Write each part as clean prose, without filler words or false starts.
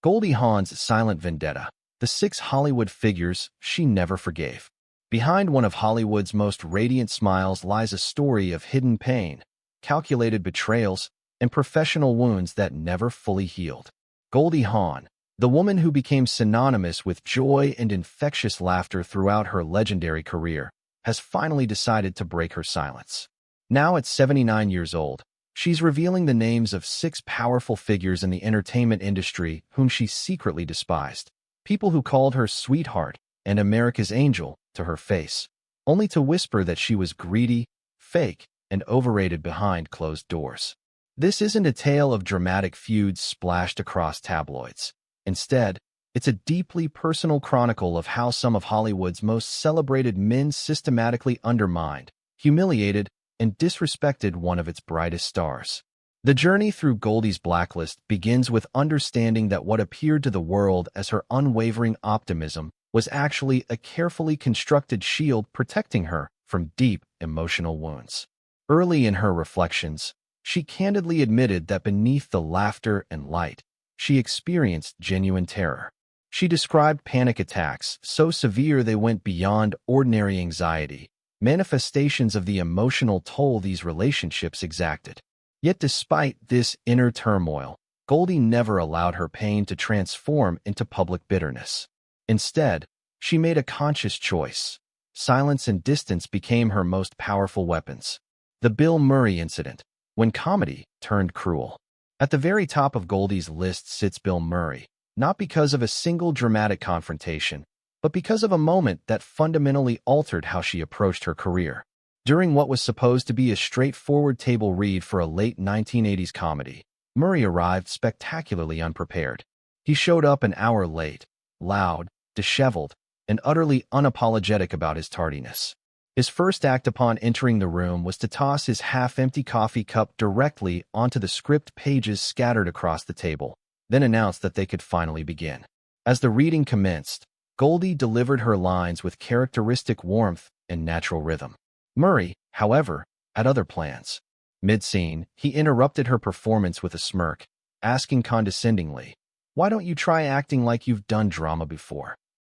Goldie Hawn's silent vendetta, the 6 Hollywood figures she never forgave. Behind one of Hollywood's most radiant smiles lies a story of hidden pain, calculated betrayals, and professional wounds that never fully healed. Goldie Hawn, the woman who became synonymous with joy and infectious laughter throughout her legendary career, has finally decided to break her silence. Now at 79 years old, she's revealing the names of 6 powerful figures in the entertainment industry whom she secretly despised. People who called her sweetheart and America's angel to her face, only to whisper that she was greedy, fake, and overrated behind closed doors. This isn't a tale of dramatic feuds splashed across tabloids. Instead, it's a deeply personal chronicle of how some of Hollywood's most celebrated men systematically undermined, humiliated, and disrespected one of its brightest stars. The journey through Goldie's blacklist begins with understanding that what appeared to the world as her unwavering optimism was actually a carefully constructed shield protecting her from deep emotional wounds. Early in her reflections, she candidly admitted that beneath the laughter and light, she experienced genuine terror. She described panic attacks so severe they went beyond ordinary anxiety, manifestations of the emotional toll these relationships exacted. Yet despite this inner turmoil, Goldie never allowed her pain to transform into public bitterness. Instead, she made a conscious choice. Silence and distance became her most powerful weapons. The Bill Murray incident, when comedy turned cruel. At the very top of Goldie's list sits Bill Murray, not because of a single dramatic confrontation, but because of a moment that fundamentally altered how she approached her career. During what was supposed to be a straightforward table read for a late 1980s comedy, Murray arrived spectacularly unprepared. He showed up an hour late, loud, disheveled, and utterly unapologetic about his tardiness. His first act upon entering the room was to toss his half-empty coffee cup directly onto the script pages scattered across the table, then announced that they could finally begin. As the reading commenced, Goldie delivered her lines with characteristic warmth and natural rhythm. Murray, however, had other plans. Mid-scene, he interrupted her performance with a smirk, asking condescendingly, "Why don't you try acting like you've done drama before?"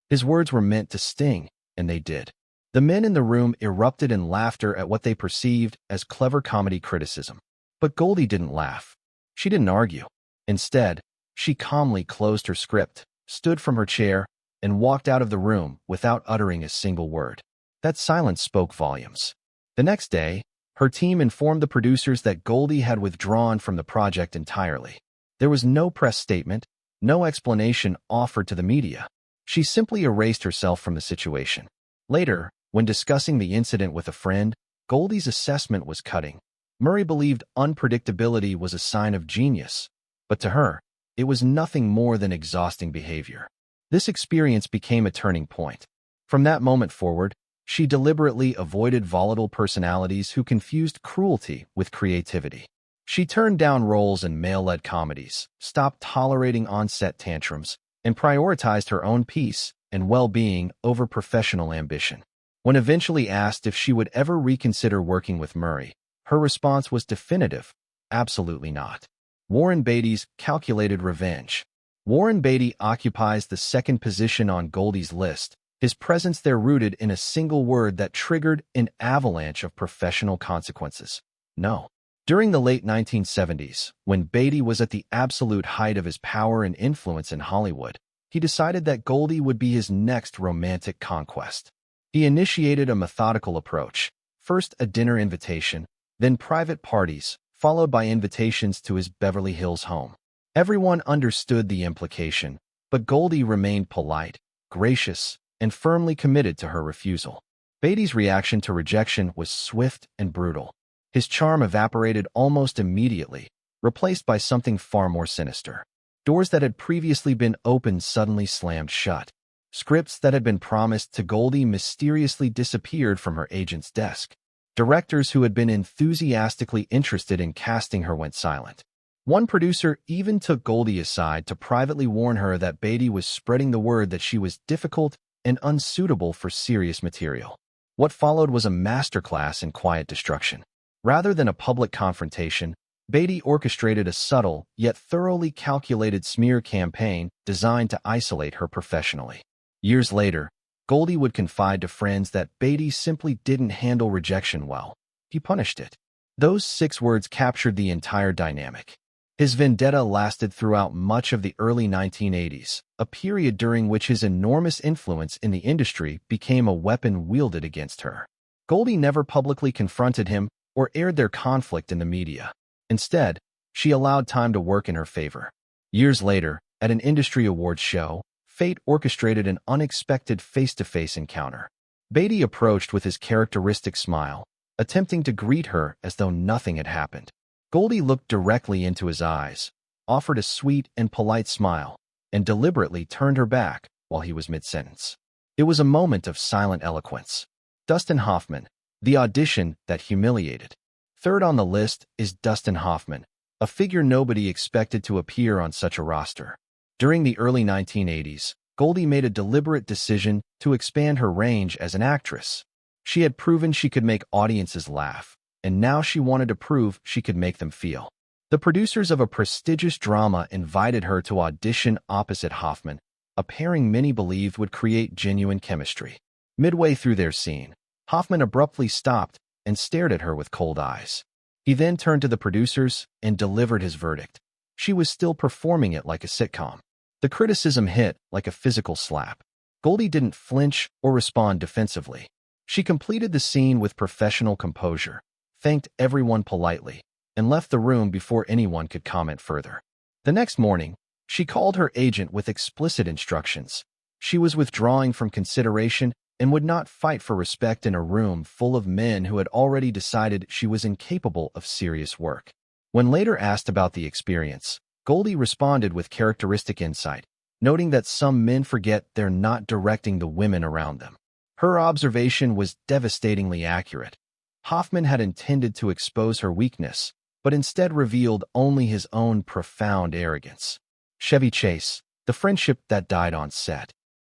His words were meant to sting, and they did. The men in the room erupted in laughter at what they perceived as clever comedy criticism. But Goldie didn't laugh. She didn't argue. Instead, she calmly closed her script, stood from her chair, and walked out of the room without uttering a single word. That silence spoke volumes. The next day, her team informed the producers that Goldie had withdrawn from the project entirely. There was no press statement, no explanation offered to the media. She simply erased herself from the situation. Later, when discussing the incident with a friend, Goldie's assessment was cutting. Murray believed unpredictability was a sign of genius, but to her, it was nothing more than exhausting behavior. This experience became a turning point. From that moment forward, she deliberately avoided volatile personalities who confused cruelty with creativity. She turned down roles in male-led comedies, stopped tolerating on-set tantrums, and prioritized her own peace and well-being over professional ambition. When eventually asked if she would ever reconsider working with Murray, her response was definitive: absolutely not. Warren Beatty's calculated revenge. Warren Beatty occupies the second position on Goldie's list, his presence there rooted in a single word that triggered an avalanche of professional consequences: no. During the late 1970s, when Beatty was at the absolute height of his power and influence in Hollywood, he decided that Goldie would be his next romantic conquest. He initiated a methodical approach, first a dinner invitation, then private parties, followed by invitations to his Beverly Hills home. Everyone understood the implication, but Goldie remained polite, gracious, and firmly committed to her refusal. Beatty's reaction to rejection was swift and brutal. His charm evaporated almost immediately, replaced by something far more sinister. Doors that had previously been opened suddenly slammed shut. Scripts that had been promised to Goldie mysteriously disappeared from her agent's desk. Directors who had been enthusiastically interested in casting her went silent. One producer even took Goldie aside to privately warn her that Beatty was spreading the word that she was difficult and unsuitable for serious material. What followed was a masterclass in quiet destruction. Rather than a public confrontation, Beatty orchestrated a subtle, yet thoroughly calculated smear campaign designed to isolate her professionally. Years later, Goldie would confide to friends that Beatty simply didn't handle rejection well. He punished it. Those 6 words captured the entire dynamic. His vendetta lasted throughout much of the early 1980s, a period during which his enormous influence in the industry became a weapon wielded against her. Goldie never publicly confronted him or aired their conflict in the media. Instead, she allowed time to work in her favor. Years later, at an industry awards show, fate orchestrated an unexpected face-to-face encounter. Beatty approached with his characteristic smile, attempting to greet her as though nothing had happened. Goldie looked directly into his eyes, offered a sweet and polite smile, and deliberately turned her back while he was mid-sentence. It was a moment of silent eloquence. Dustin Hoffman, the audition that humiliated. Third on the list is Dustin Hoffman, a figure nobody expected to appear on such a roster. During the early 1980s, Goldie made a deliberate decision to expand her range as an actress. She had proven she could make audiences laugh, and now she wanted to prove she could make them feel. The producers of a prestigious drama invited her to audition opposite Hoffman, a pairing many believed would create genuine chemistry. Midway through their scene, Hoffman abruptly stopped and stared at her with cold eyes. He then turned to the producers and delivered his verdict. She was still performing it like a sitcom. The criticism hit like a physical slap. Goldie didn't flinch or respond defensively. She completed the scene with professional composure, thanked everyone politely, and left the room before anyone could comment further. The next morning, she called her agent with explicit instructions. She was withdrawing from consideration and would not fight for respect in a room full of men who had already decided she was incapable of serious work. When later asked about the experience, Goldie responded with characteristic insight, noting that some men forget they're not directing the women around them. Her observation was devastatingly accurate. Hoffman had intended to expose her weakness, but instead revealed only his own profound arrogance. Chevy Chase, the friendship that died on set.